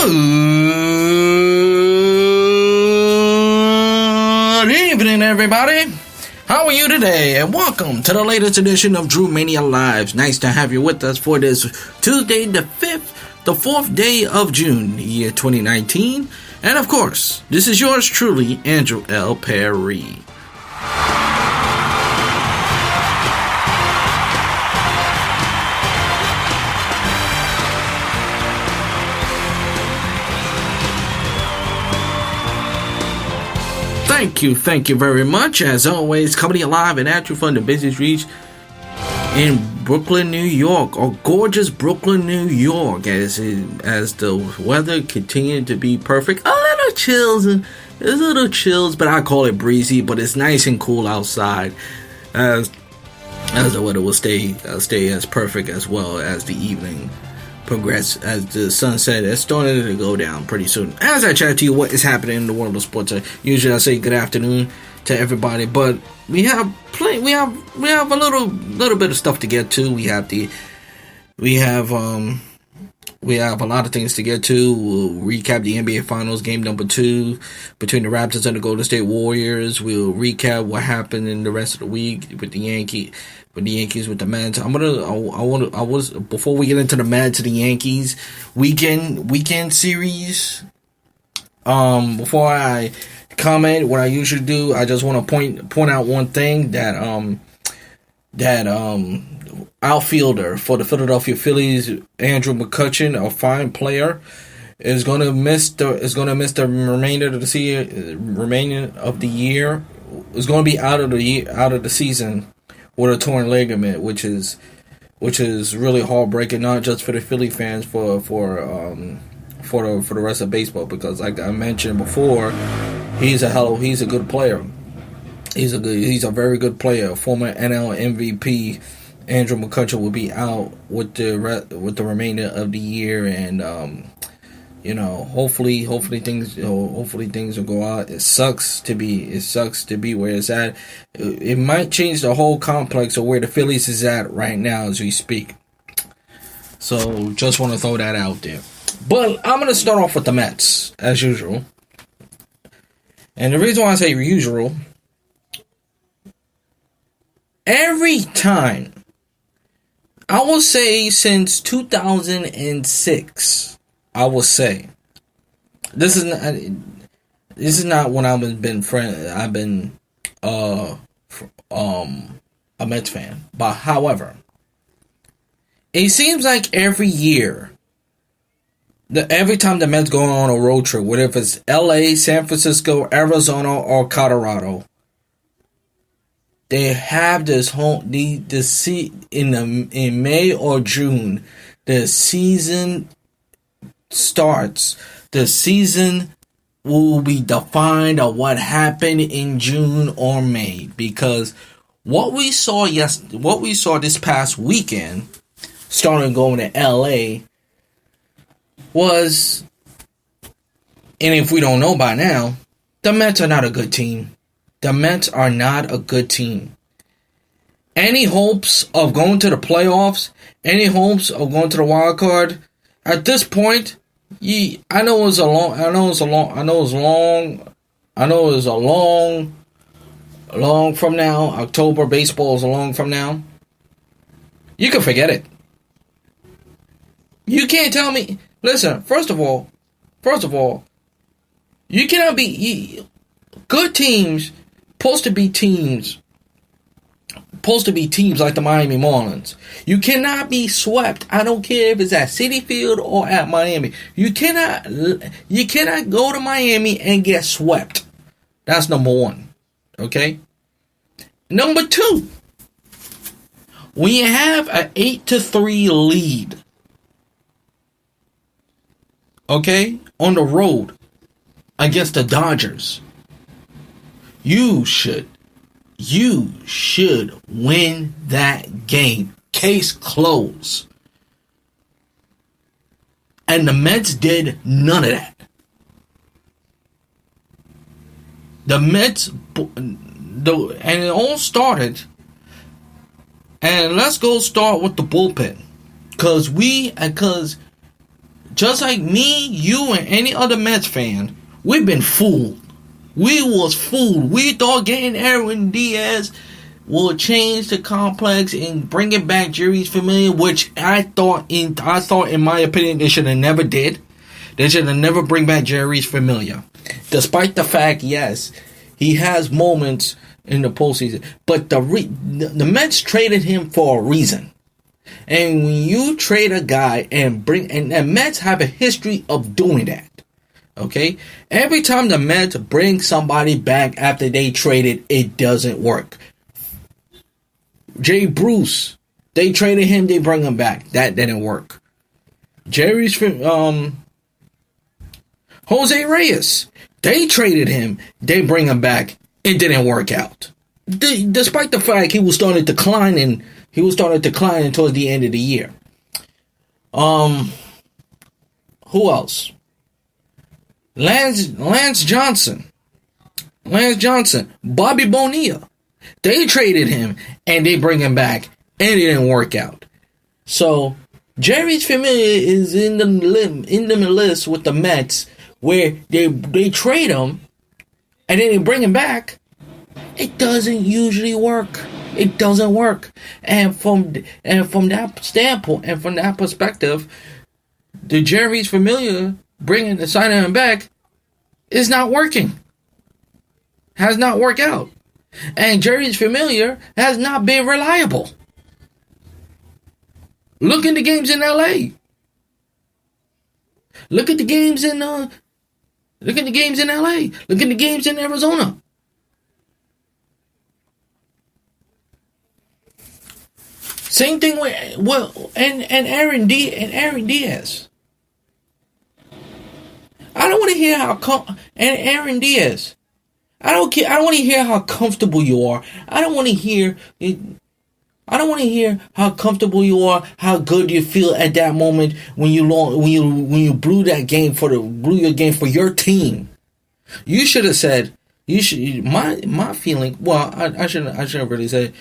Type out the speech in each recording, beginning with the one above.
Good evening, everybody. How are you today? And welcome to the latest edition of Drew Mania Live. Nice to have you with us for this Tuesday, the 4th day of June, year 2019. And of course, this is yours truly, Andrew L. Perry. Thank you very much. As always, coming alive and at you from the business reach in Brooklyn, New York, or gorgeous Brooklyn, New York, as the weather continued to be perfect. A little chills, but I call it breezy. But it's nice and cool outside, as the weather will stay as perfect as well as the evening progress, as the sunset is starting to go down pretty soon. As I chat to you what is happening in the world of sports, usually I say good afternoon to everybody, but we have a little bit of stuff to get to. We have a lot of things to get to. We'll recap the NBA Finals game number 2 between the Raptors and the Golden State Warriors. We'll recap what happened in the rest of the week with the Yankees, with the Mets. Before we get into the Mets and the Yankees weekend series, before I comment, what I usually do, I just want to point out one thing, that outfielder for the Philadelphia Phillies, Andrew McCutchen, a fine player, is going to miss the remainder of the year. Is going to be out of the season with a torn ligament, which is really heartbreaking, not just for the Philly fans, for the rest of baseball, because like I mentioned before, he's a good player. He's a very good player. Former NL MVP Andrew McCutchen will be out with the remainder of the year, and hopefully things will go out. It sucks to be where it's at. It might change the whole complex of where the Phillies is at right now as we speak. So just want to throw that out there. But I'm gonna start off with the Mets as usual, and the reason why I say usual, every time, I will say since 2006, I will say this is not when I've been a Mets fan. But however, it seems like every year, every time the Mets go on a road trip, whether if it's LA, San Francisco, Arizona, or Colorado, they have this in May or June, the season starts. The season will be defined on what happened in June or May, because what we saw this past weekend, starting going to LA, was, and if we don't know by now, the Mets are not a good team. The Mets are not a good team. Any hopes of going to the playoffs, any hopes of going to the wild card, at this point, I know it's a long from now. October baseball is a long from now. You can forget it. You can't tell me. Listen, first of all, you cannot be good teams. Supposed to be teams like the Miami Marlins. You cannot be swept. I don't care if it's at Citi Field or at Miami. You cannot go to Miami and get swept. That's number one. Okay? Number two, when you have an 8-3 lead, okay, on the road against the Dodgers, you should win that game. Case closed. And the Mets did none of that. The Mets, and it all started, and let's go start with the bullpen. Because just like me, you, and any other Mets fan, we've been fooled. We was fooled. We thought getting Aaron Diaz will change the complex and bringing back Jeurys Familia, which I thought, in my opinion, they should have never did. They should have never bring back Jeurys Familia, despite the fact, yes, he has moments in the postseason, but the Mets traded him for a reason. And when you trade a guy and Mets have a history of doing that. Okay? Every time the Mets bring somebody back after they traded, it doesn't work. Jay Bruce, they traded him, they bring him back. That didn't work. Jose Reyes, they traded him, they bring him back. It didn't work out. Despite the fact he was starting to decline towards the end of the year. Who else? Lance Johnson, Bobby Bonilla. They traded him and they bring him back, and it didn't work out. So Jeurys Familia is in the list with the Mets, where they trade him and then they bring him back. It doesn't usually work. It doesn't work. And from that standpoint and from that perspective, the Jeurys Familia signing him back is not working. Has not worked out. And Jeurys Familia has not been reliable. Look at the games in LA. Look at the games in LA. Look at the games in Arizona. Same thing with Aaron Diaz. I don't want to hear Aaron Diaz. I don't care. I don't want to hear how comfortable you are. I don't want to hear how comfortable you are, how good you feel at that moment when you blew your game for your team. You should have said, my feeling, well, I shouldn't really say,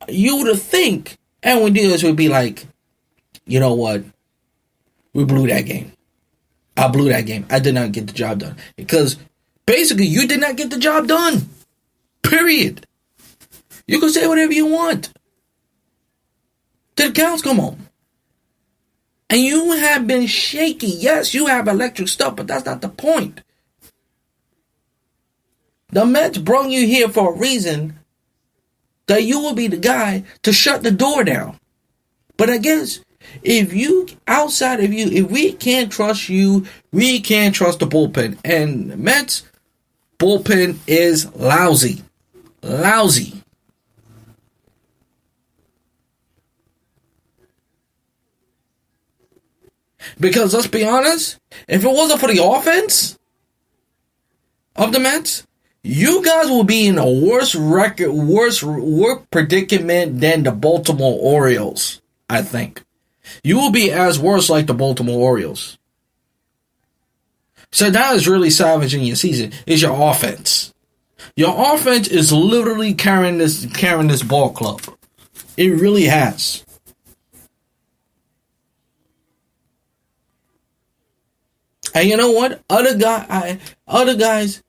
you would have think Aaron Diaz would be like, you know what, we blew that game. I blew that game. I did not get the job done. Because basically, you did not get the job done. Period. You can say whatever you want. Till the cows come home. And you have been shaky. Yes, you have electric stuff, but that's not the point. The Mets brought you here for a reason, that you will be the guy to shut the door down. But I guess if we can't trust you, we can't trust the bullpen. And Mets bullpen is lousy. Lousy. Because let's be honest, if it wasn't for the offense of the Mets, you guys will be in a worse predicament than the Baltimore Orioles, I think. You will be as worse like the Baltimore Orioles. So that is really savage in your season, is your offense. Your offense is literally carrying this ball club. It really has. And you know what? Other guys,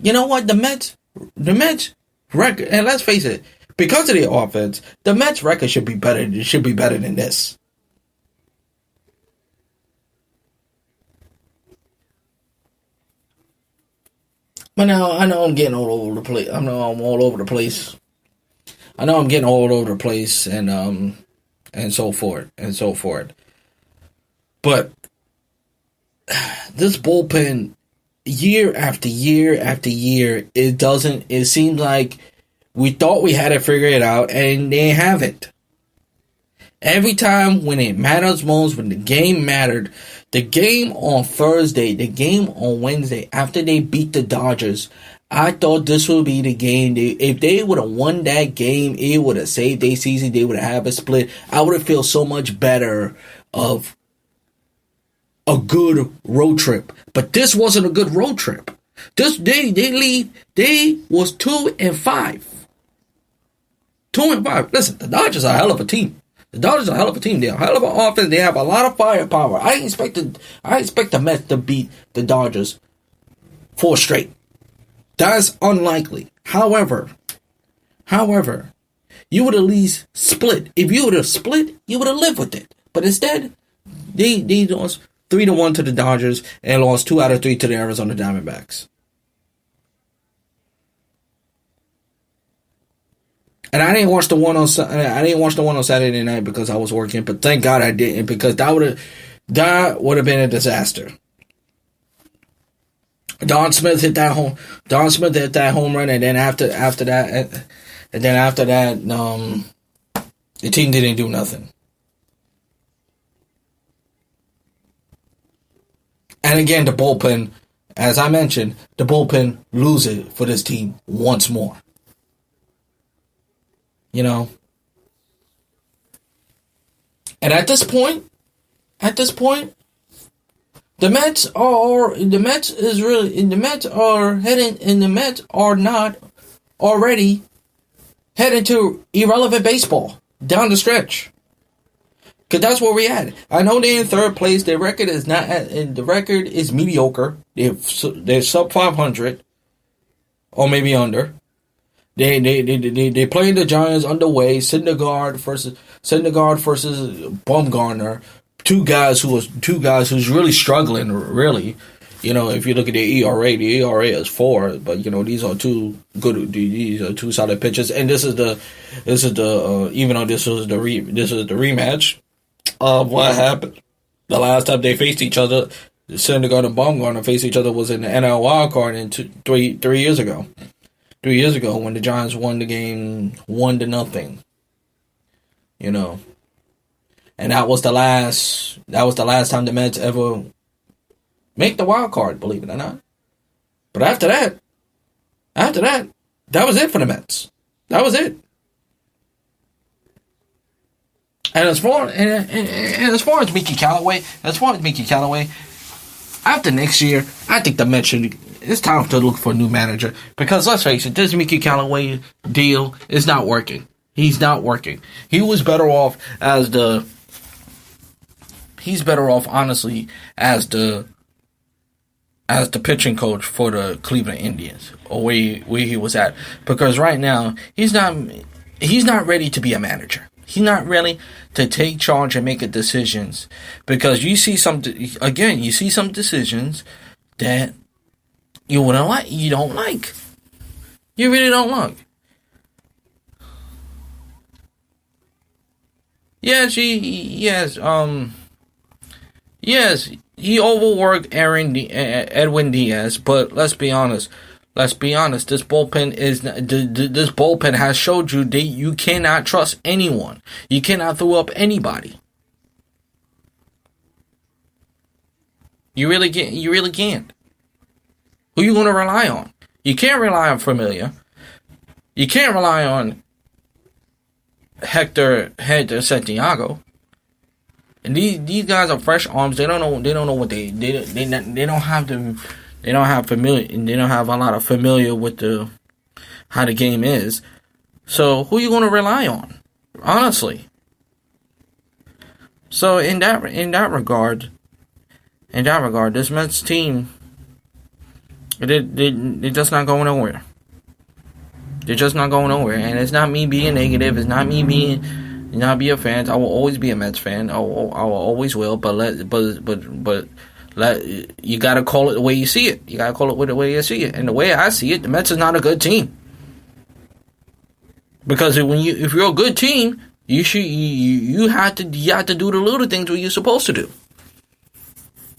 you know what? The Mets record, and let's face it, because of the offense, the Mets record should be better than this. But now I know I'm getting all over the place. I know I'm all over the place. I know I'm getting all over the place and so forth. But this bullpen, year after year after year, it seems like we thought we had it figured out and they haven't. Every time when it matters most, when the game mattered, the game on Thursday, the game on Wednesday, after they beat the Dodgers, I thought this would be the game. If they would have won that game, it would have saved their season. They would have a split. I would have felt so much better of a good road trip. But this wasn't a good road trip. They was 2-5. 2-5. Listen, the Dodgers are a hell of a team. The Dodgers are a hell of a team. They're a hell of an offense. They have a lot of firepower. I expect the Mets to beat the Dodgers 4 straight. That's unlikely. However, you would at least split. If you would have split, you would have lived with it. But instead, they lost 3-1 to the Dodgers and lost 2 out of 3 to the Arizona Diamondbacks. And I didn't watch the one on Saturday night because I was working. But thank God I didn't, because that would have been a disaster. Don Smith hit that home run, and then after that, the team didn't do nothing. And again, the bullpen, as I mentioned, the bullpen loses for this team once more. You know, and at this point, the Mets are not already heading to irrelevant baseball down the stretch. Because that's where we're at. I know they're in third place. Their record is the record is mediocre. They're sub 500, or maybe under. They playing the Giants underway. Syndergaard versus Bumgarner. Two guys who's really struggling. Really, you know, if you look at the ERA is 4. But you know, these are two solid pitchers. And this is the even though this is the rematch of what happened the last time they faced each other. Syndergaard and Bumgarner faced each other was in the NL wild card in 3 years ago. 3 years ago, when the Giants won the game 1-0, you know, and that was the last time the Mets ever make the wild card, believe it or not. But after that, that was it for the Mets. That was it. And as far as Mickey Callaway, after next year, I think the Mets it's time to look for a new manager. Because let's face it, this Mickey Callaway deal is not working. He's not working. He's better off, honestly, as the pitching coach for the Cleveland Indians, or where he was at. Because right now, he's not ready to be a manager. He's not ready to take charge and make decisions. Because you see some decisions that you don't like. You really don't like. Yes, he overworked Edwin Diaz, but let's be honest. This bullpen has showed you that you cannot trust anyone. You cannot throw up anybody. You really can't. Who you going to rely on? You can't rely on Familia. You can't rely on Hector Santiago. And these guys are fresh arms. They don't know what they don't have familiar. They don't have a lot of familiar with how the game is. So who are you going to rely on? Honestly. So in that regard, this Mets team, they're just not going nowhere. They're just not going nowhere. And it's not me being negative. It's not me being not be a fan. I will always be a Mets fan. I will always will. But you gotta call it the way you see it. You gotta call it the way you see it. And the way I see it, the Mets is not a good team. Because if you're a good team, you have to do the little things what you're supposed to do.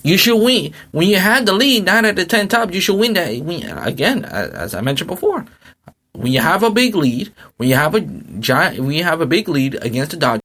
You should win. When you had the lead, 9 out of 10 top, you should win that. Again, as I mentioned before, when you have a big lead, when you have a big lead against the Dodgers,